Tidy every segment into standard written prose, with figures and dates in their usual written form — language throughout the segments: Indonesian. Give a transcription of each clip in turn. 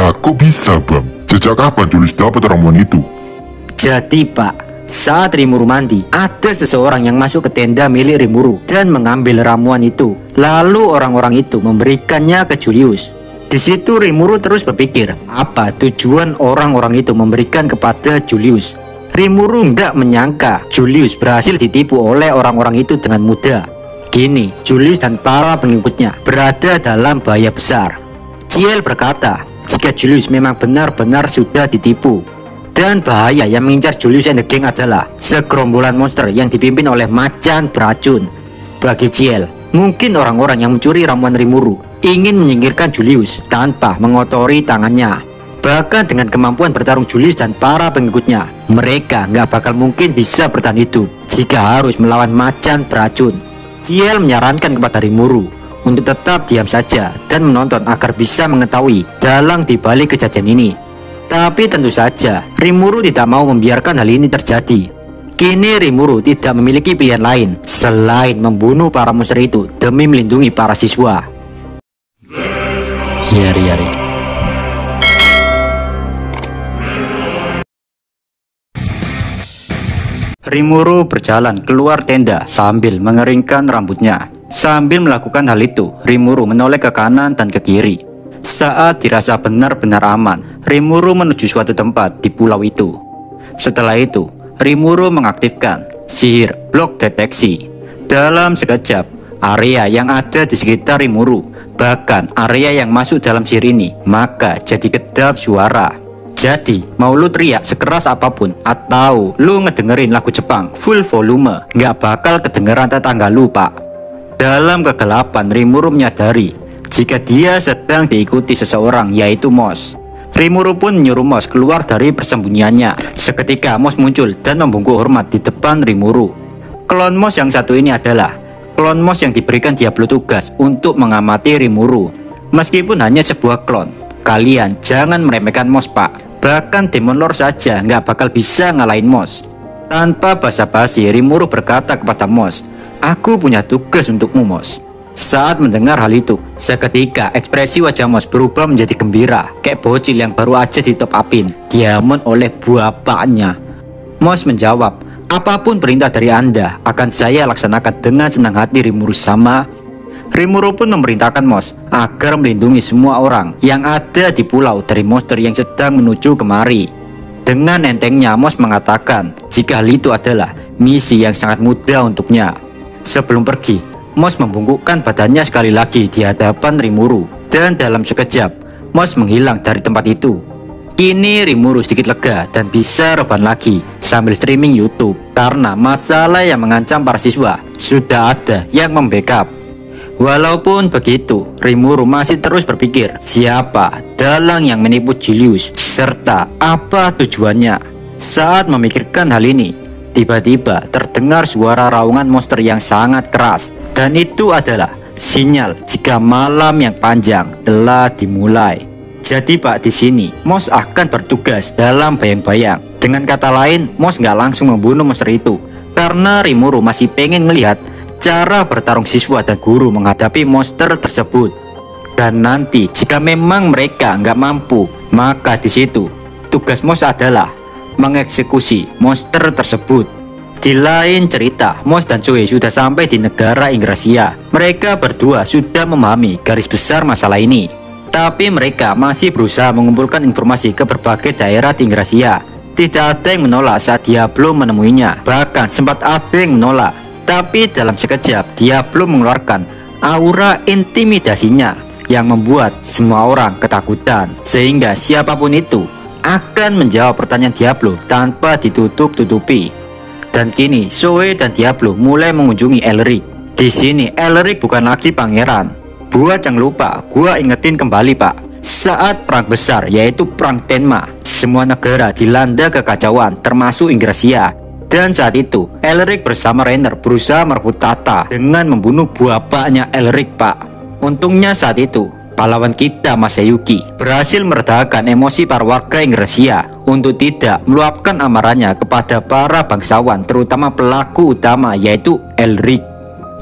Lah kok bisa Bang? Sejak kapan Julius dapat ramuan itu? Jadi Pak, saat Rimuru mandi, ada seseorang yang masuk ke tenda milik Rimuru dan mengambil ramuan itu. Lalu orang-orang itu memberikannya ke Julius. Di situ Rimuru terus berpikir, apa tujuan orang-orang itu memberikan kepada Julius. Rimuru nggak menyangka Julius berhasil ditipu oleh orang-orang itu dengan mudah. Kini Julius dan para pengikutnya berada dalam bahaya besar. Ciel berkata, jika Julius memang benar-benar sudah ditipu. Dan bahaya yang mengincar Julius and the Gang adalah segerombolan monster yang dipimpin oleh macan beracun. Bagi Ciel, mungkin orang-orang yang mencuri ramuan Rimuru ingin menyingkirkan Julius tanpa mengotori tangannya. Bahkan dengan kemampuan bertarung Julius dan para pengikutnya, mereka nggak bakal mungkin bisa bertahan hidup jika harus melawan macan beracun. Ciel menyarankan kepada Rimuru untuk tetap diam saja dan menonton agar bisa mengetahui dalang dibalik kejadian ini. Tapi tentu saja Rimuru tidak mau membiarkan hal ini terjadi. Kini Rimuru tidak memiliki pilihan lain selain membunuh para monster itu demi melindungi para siswa. Yari. Rimuru berjalan keluar tenda sambil mengeringkan rambutnya. Sambil melakukan hal itu, Rimuru menoleh ke kanan dan ke kiri. Saat dirasa benar-benar aman, Rimuru menuju suatu tempat di pulau itu. Setelah itu, Rimuru mengaktifkan sihir blok deteksi. Dalam sekejap, area yang ada di sekitar Rimuru, bahkan area yang masuk dalam sihir ini, maka jadi kedap suara. Jadi, mau lu teriak sekeras apapun atau lu ngedengerin lagu Jepang full volume, nggak bakal kedengeran tetangga lu, Pak. Dalam kegelapan, Rimuru menyadari jika dia sedang diikuti seseorang, yaitu Moss. Rimuru pun menyuruh Moss keluar dari persembunyiannya. Seketika Moss muncul dan membungkuk hormat di depan Rimuru. Klon Moss yang satu ini adalah klon Moss yang diberikan Diablo tugas untuk mengamati Rimuru. Meskipun hanya sebuah klon, kalian jangan meremehkan Moss, Pak. Bahkan Demon Lord saja nggak bakal bisa ngalahin Moss. Tanpa basa-basi, Rimuru berkata kepada Moss, "Aku punya tugas untukmu, Moss." Saat mendengar hal itu, seketika ekspresi wajah Moss berubah menjadi gembira, kayak bocil yang baru aja di top upin diamond oleh bapaknya. Moss menjawab, "Apapun perintah dari Anda akan saya laksanakan dengan senang hati, Rimuru sama." Rimuru pun memerintahkan Moss agar melindungi semua orang yang ada di pulau dari monster yang sedang menuju kemari. Dengan entengnya Moss mengatakan jika hal itu adalah misi yang sangat mudah untuknya. Sebelum pergi, Moss membungkukkan badannya sekali lagi di hadapan Rimuru, dan dalam sekejap Moss menghilang dari tempat itu. Kini Rimuru sedikit lega dan bisa rebahan lagi sambil streaming YouTube karena masalah yang mengancam para siswa sudah ada yang membackup. Walaupun begitu, Rimuru masih terus berpikir siapa dalang yang menipu Julius serta apa tujuannya. Saat memikirkan hal ini, tiba-tiba terdengar suara raungan monster yang sangat keras, dan itu adalah sinyal jika malam yang panjang telah dimulai. Jadi Pak, di sini Moss akan bertugas dalam bayang-bayang. Dengan kata lain, Moss nggak langsung membunuh monster itu karena Rimuru masih pengen ngelihat cara bertarung siswa dan guru menghadapi monster tersebut. Dan nanti jika memang mereka nggak mampu, maka di situ tugas Moss adalah mengeksekusi monster tersebut. Di lain cerita, Moss dan Zoe sudah sampai di negara Ingrasia. Mereka berdua sudah memahami garis besar masalah ini, tapi mereka masih berusaha mengumpulkan informasi ke berbagai daerah di Ingrasia. Tidak ada yang menolak saat Diablo menemuinya, bahkan sempat ada yang menolak. Tapi dalam sekejap Diablo mengeluarkan aura intimidasinya yang membuat semua orang ketakutan, sehingga siapapun itu akan menjawab pertanyaan Diablo tanpa ditutup-tutupi. Dan kini Zoe dan Diablo mulai mengunjungi Elric. Di sini Elric bukan lagi pangeran. Buat yang lupa, gua ingetin kembali, Pak. Saat perang besar yaitu perang Tenma, semua negara dilanda kekacauan termasuk Ingrasia. Dan saat itu, Elric bersama Rainer berusaha merebut tata dengan membunuh bapaknya Elric, Pak. Untungnya saat itu, pahlawan kita Masayuki berhasil meredakan emosi para warga Ingrasia untuk tidak meluapkan amarahnya kepada para bangsawan, terutama pelaku utama yaitu Elric.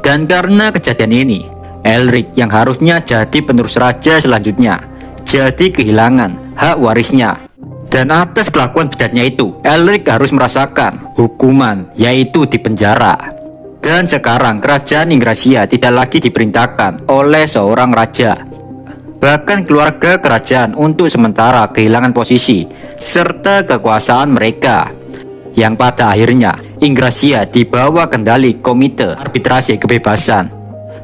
Dan karena kejadian ini, Elric yang harusnya jadi penerus raja selanjutnya, jadi kehilangan hak warisnya. Dan atas kelakuan bejatnya itu, Elric harus merasakan hukuman, yaitu dipenjara. Dan sekarang kerajaan Ingrasia tidak lagi diperintahkan oleh seorang raja. Bahkan keluarga kerajaan untuk sementara kehilangan posisi serta kekuasaan mereka, yang pada akhirnya Ingrasia dibawa kendali Komite Arbitrasi Kebebasan.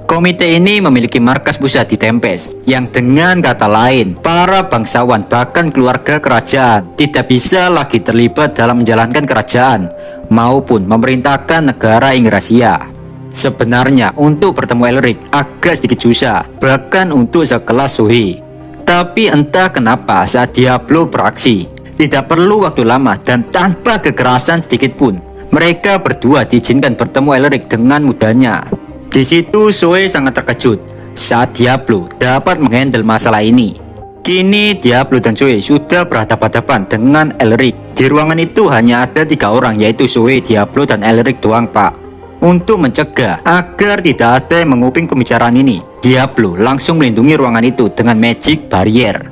Komite ini memiliki markas pusat di Tempest, yang dengan kata lain, para bangsawan bahkan keluarga kerajaan tidak bisa lagi terlibat dalam menjalankan kerajaan maupun memerintahkan negara Ingrasia. Sebenarnya untuk bertemu Elric agak sedikit susah, bahkan untuk sekelas Zoe. Tapi entah kenapa saat Diablo beraksi, tidak perlu waktu lama dan tanpa kekerasan sedikit pun, mereka berdua diizinkan bertemu Elric dengan mudahnya. Di situ Zoe sangat terkejut saat Diablo dapat menghandle masalah ini. Kini Diablo dan Zoe sudah berhadapan-hadapan dengan Elric. Di ruangan itu hanya ada 3 orang, yaitu Zoe, Diablo, dan Elric doang, Pak. Untuk mencegah agar tidak ada yang menguping pembicaraan ini, Diablo langsung melindungi ruangan itu dengan magic barrier.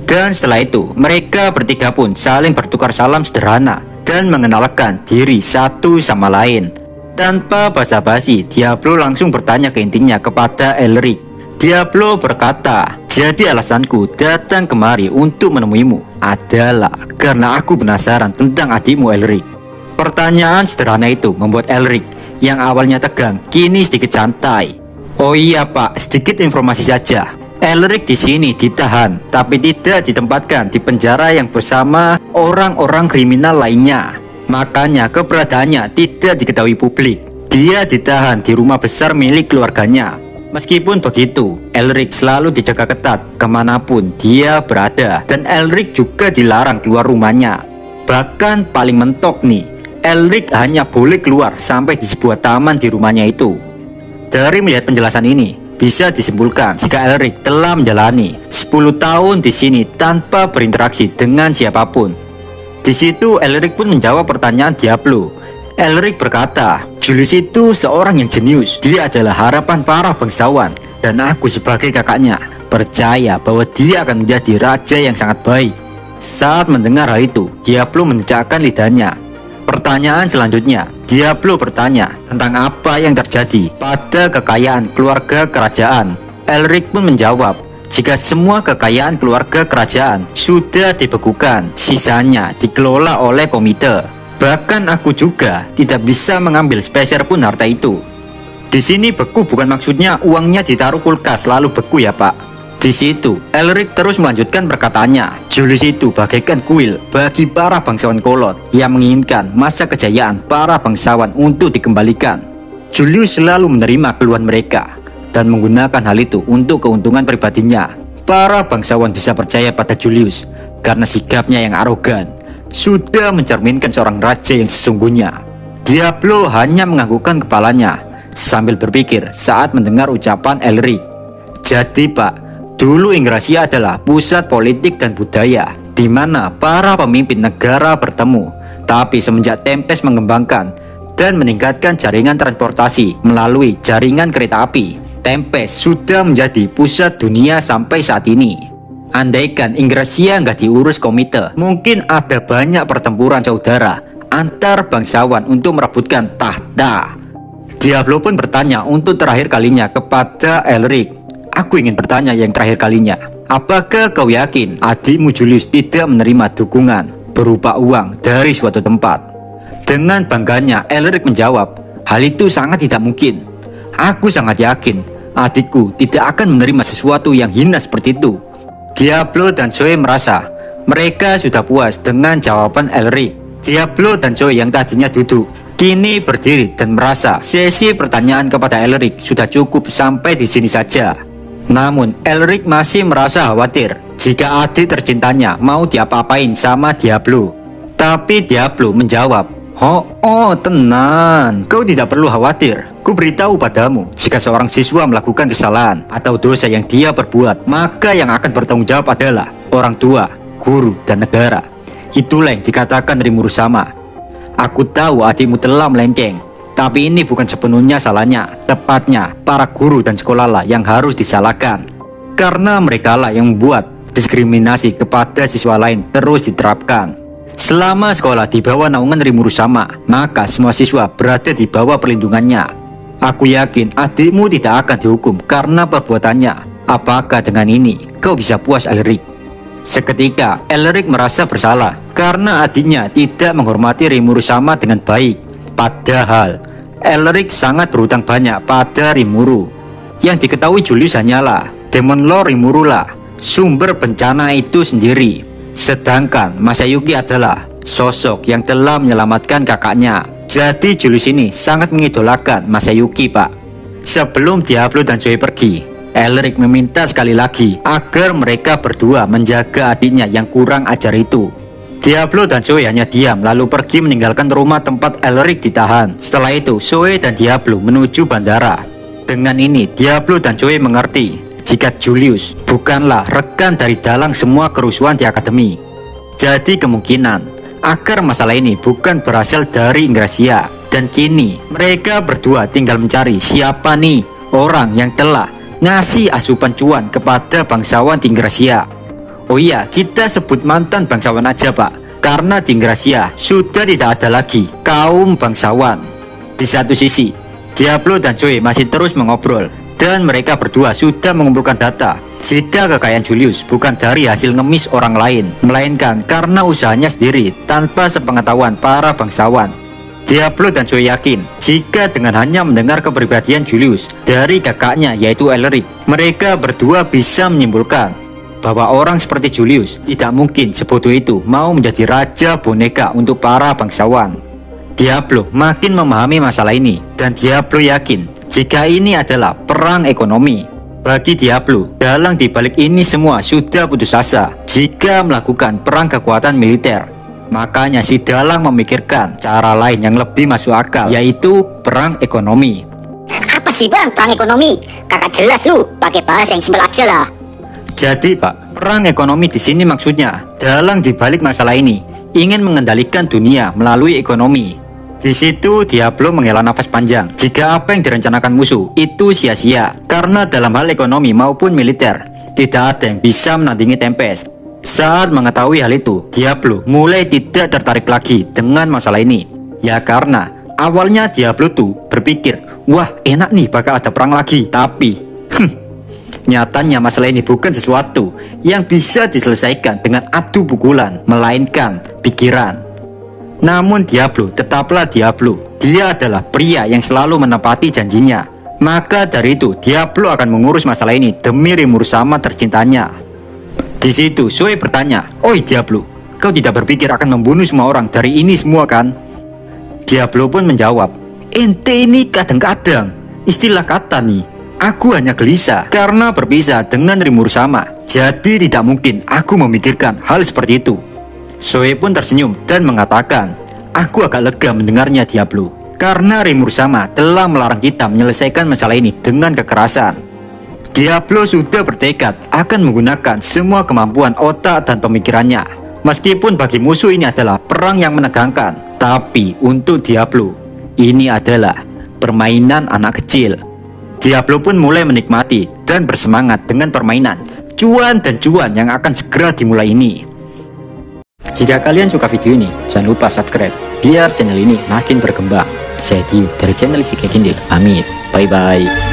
Dan setelah itu, mereka bertiga pun saling bertukar salam sederhana dan mengenalkan diri satu sama lain. Tanpa basa-basi, Diablo langsung bertanya ke intinya kepada Elric. Diablo berkata, "Jadi alasanku datang kemari untuk menemuimu adalah karena aku penasaran tentang adikmu Elric." Pertanyaan sederhana itu membuat Elric yang awalnya tegang kini sedikit santai. "Oh iya Pak, sedikit informasi saja. Elric di sini ditahan, tapi tidak ditempatkan di penjara yang bersama orang-orang kriminal lainnya. Makanya keberadaannya tidak diketahui publik. Dia ditahan di rumah besar milik keluarganya. Meskipun begitu, Elric selalu dijaga ketat kemanapun dia berada. Dan Elric juga dilarang keluar rumahnya. Bahkan paling mentok nih, Elric hanya boleh keluar sampai di sebuah taman di rumahnya itu." Dari melihat penjelasan ini, bisa disimpulkan jika Elric telah menjalani 10 tahun di sini tanpa berinteraksi dengan siapapun. Di situ Elric pun menjawab pertanyaan Diablo. Elric berkata, "Julius itu seorang yang jenius. Dia adalah harapan para bangsawan. Dan aku sebagai kakaknya percaya bahwa dia akan menjadi raja yang sangat baik." Saat mendengar hal itu, Diablo menjejakkan lidahnya. Pertanyaan selanjutnya, Diablo bertanya tentang apa yang terjadi pada kekayaan keluarga kerajaan. Elric pun menjawab, jika semua kekayaan keluarga kerajaan sudah dibekukan, sisanya dikelola oleh komite. Bahkan aku juga tidak bisa mengambil sepeser pun harta itu. Di sini beku bukan maksudnya uangnya ditaruh kulkas lalu beku ya Pak. Di situ Elric terus melanjutkan perkataannya. Julius itu bagaikan kuil bagi para bangsawan kolot yang menginginkan masa kejayaan para bangsawan untuk dikembalikan. Julius selalu menerima keluhan mereka dan menggunakan hal itu untuk keuntungan pribadinya. Para bangsawan bisa percaya pada Julius karena sikapnya yang arogan sudah mencerminkan seorang raja yang sesungguhnya. Diablo hanya menganggukkan kepalanya sambil berpikir saat mendengar ucapan Elric. Jadi Pak, dulu Ingrasia adalah pusat politik dan budaya di mana para pemimpin negara bertemu. Tapi semenjak Tempest mengembangkan dan meningkatkan jaringan transportasi melalui jaringan kereta api, Tempest sudah menjadi pusat dunia sampai saat ini. Andaikan Ingrasia nggak diurus komite, mungkin ada banyak pertempuran saudara antar bangsawan untuk merebutkan tahta. Diablo pun bertanya untuk terakhir kalinya kepada Elric. Aku ingin bertanya yang terakhir kalinya. Apakah kau yakin adikmu Julius tidak menerima dukungan berupa uang dari suatu tempat? Dengan bangganya Elric menjawab, hal itu sangat tidak mungkin. Aku sangat yakin adikku tidak akan menerima sesuatu yang hina seperti itu. Diablo dan Zoe merasa mereka sudah puas dengan jawaban Elric. Diablo dan Zoe yang tadinya duduk kini berdiri dan merasa sesi pertanyaan kepada Elric sudah cukup sampai di sini saja. Namun Elric masih merasa khawatir jika adik tercintanya mau diapa-apain sama Diablo. Tapi Diablo menjawab, Oh, tenang, kau tidak perlu khawatir. Ku beritahu padamu, jika seorang siswa melakukan kesalahan atau dosa yang dia perbuat, maka yang akan bertanggung jawab adalah orang tua, guru, dan negara. Itulah yang dikatakan Rimuru sama. Aku tahu adikmu telah melenceng, tapi ini bukan sepenuhnya salahnya. Tepatnya para guru dan sekolah lah yang harus disalahkan, karena mereka lah yang membuat diskriminasi kepada siswa lain terus diterapkan. Selama sekolah di bawah naungan Rimuru Sama, maka semua siswa berada di bawah perlindungannya. Aku yakin adikmu tidak akan dihukum karena perbuatannya. Apakah dengan ini kau bisa puas, Elric? Seketika Elric merasa bersalah karena adiknya tidak menghormati Rimuru Sama dengan baik. Padahal Elric sangat berhutang banyak pada Rimuru. Yang diketahui Julius hanyalah Demon Lord Rimuru lah sumber bencana itu sendiri. Sedangkan Masayuki adalah sosok yang telah menyelamatkan kakaknya. Jadi Julius ini sangat mengidolakan Masayuki, Pak. Sebelum Diablo dan Zoe pergi, Elric meminta sekali lagi agar mereka berdua menjaga adiknya yang kurang ajar itu. Diablo dan Zoe hanya diam lalu pergi meninggalkan rumah tempat Elric ditahan. Setelah itu Zoe dan Diablo menuju bandara. Dengan ini Diablo dan Zoe mengerti jika Julius bukanlah rekan dari dalang semua kerusuhan di akademi. Jadi kemungkinan akar masalah ini bukan berasal dari Ingracia. Dan kini mereka berdua tinggal mencari siapa nih orang yang telah ngasih asupan cuan kepada bangsawan di Ingracia. Oh iya, kita sebut mantan bangsawan aja, Pak, karena di Ingracia sudah tidak ada lagi kaum bangsawan. Di satu sisi Diablo dan Zoe masih terus mengobrol dan mereka berdua sudah mengumpulkan data jika kekayaan Julius bukan dari hasil ngemis orang lain, melainkan karena usahanya sendiri tanpa sepengetahuan para bangsawan. Diablo dan Zoe yakin jika dengan hanya mendengar kepribadian Julius dari kakaknya yaitu Elric, mereka berdua bisa menyimpulkan bahwa orang seperti Julius tidak mungkin sebodoh itu mau menjadi raja boneka untuk para bangsawan. Diablo makin memahami masalah ini dan Diablo yakin jika ini adalah perang ekonomi. Bagi Diablo, dalang dibalik ini semua sudah putus asa jika melakukan perang kekuatan militer. Makanya si dalang memikirkan cara lain yang lebih masuk akal, yaitu perang ekonomi. Apa sih bang perang ekonomi? Kakak jelas lu, pakai bahasa yang simpel aja lah. Jadi Pak, perang ekonomi di sini maksudnya dalang dibalik masalah ini ingin mengendalikan dunia melalui ekonomi. Di situ Diablo menghela nafas panjang jika apa yang direncanakan musuh itu sia-sia, karena dalam hal ekonomi maupun militer tidak ada yang bisa menandingi Tempest. Saat mengetahui hal itu, Diablo mulai tidak tertarik lagi dengan masalah ini. Ya karena awalnya Diablo tuh berpikir, wah enak nih bakal ada perang lagi. Tapi nyatanya masalah ini bukan sesuatu yang bisa diselesaikan dengan adu pukulan, melainkan pikiran. Namun Diablo tetaplah Diablo. Dia adalah pria yang selalu menepati janjinya. Maka dari itu Diablo akan mengurus masalah ini demi Rimuru Sama tercintanya. Di situ Zoe bertanya, "Oi Diablo, kau tidak berpikir akan membunuh semua orang dari ini semua kan?" Diablo pun menjawab, "Ente ini kadang-kadang istilah kata nih. Aku hanya gelisah karena berpisah dengan Rimuru Sama. Jadi tidak mungkin aku memikirkan hal seperti itu." Zoe pun tersenyum dan mengatakan, "Aku agak lega mendengarnya Diablo, karena Rimuru Sama telah melarang kita menyelesaikan masalah ini dengan kekerasan." Diablo sudah bertekad akan menggunakan semua kemampuan otak dan pemikirannya. Meskipun bagi musuh ini adalah perang yang menegangkan, tapi untuk Diablo ini adalah permainan anak kecil. Diablo pun mulai menikmati dan bersemangat dengan permainan cuan dan cuan yang akan segera dimulai ini. Jika kalian suka video ini, jangan lupa subscribe biar channel ini makin berkembang. Saya Dio dari channel Isekai Kindle. Pamit. Bye bye.